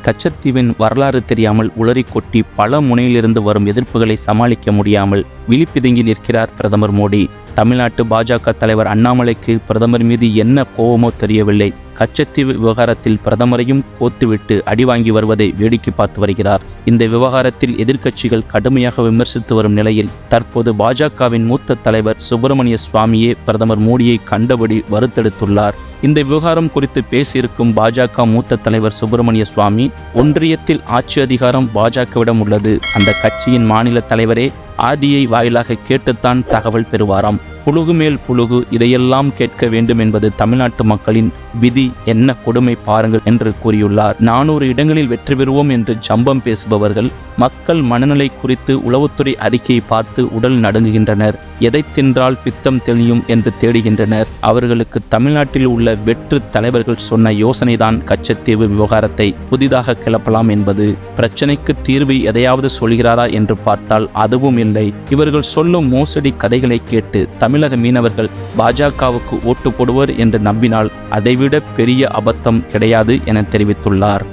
கச்சத்தீவின் வரலாறு தெரியாமல் உளறி கொட்டி பல முனையிலிருந்து வரும் எதிர்ப்புகளை சமாளிக்க முடியாமல் விழிப்பிதுங்கி நிற்கிறார் பிரதமர் மோடி. தமிழ்நாட்டு பாஜக தலைவர் அண்ணாமலைக்கு பிரதமர் மீது என்ன கோபமோ தெரியவில்லை. கச்சத்தீவு விவகாரத்தில் பிரதமரையும் கோத்துவிட்டு அடி வாங்கி வருவதை வேடிக்கை பார்த்து வருகிறார். இந்த விவகாரத்தில் எதிர்க்கட்சிகள் கடுமையாக விமர்சித்து வரும் நிலையில் தற்போது பாஜகவின் மூத்த தலைவர் சுப்பிரமணிய சுவாமியே பிரதமர் மோடியை கண்டபடி வருத்தெடுத்துள்ளார். இந்த விவகாரம் குறித்து பேசியிருக்கும் பாஜக மூத்த தலைவர் சுப்பிரமணிய சுவாமி, ஒன்றியத்தில் ஆட்சி அதிகாரம் பாஜகவிடம் உள்ளது. அந்த கட்சியின் மாநில தலைவரே ஆதியை வாயிலாக கேட்டுத்தான் தகவல் பெறுவாராம். புழுகு மேல் புழுகு, இதையெல்லாம் கேட்க வேண்டும் என்பது தமிழ்நாட்டு மக்களின் விதி. என்ன கொடுமை பாருங்கள் என்று கூறியுள்ளார். 400 இடங்களில் வெற்றி பெறுவோம் என்று ஜம்பம் பேசுபவர்கள் மக்கள் மனநிலை குறித்து உளவுத்துறை அறிக்கையை பார்த்து உடல் நடுங்குகின்றனர். எதை தின்றால் பித்தம் தெளியும் என்று தேடுகின்றனர். அவர்களுக்கு தமிழ்நாட்டில் உள்ள வெற்று தலைவர்கள் சொன்ன யோசனைதான் கச்சத்தீவு விவகாரத்தை புதிதாக கிளப்பலாம் என்பது. பிரச்சனைக்கு தீர்வு எதையாவது சொல்கிறாரா என்று பார்த்தால் அதுவும் இல்லை. இவர்கள் சொல்லும் மோசடி கதைகளை கேட்டு தமிழக மீனவர்கள் பாஜகவுக்கு ஓட்டு போடுவர் என்று நம்பினால் அதைவிட பெரிய அபத்தம் கிடையாது என தெரிவித்துள்ளார்.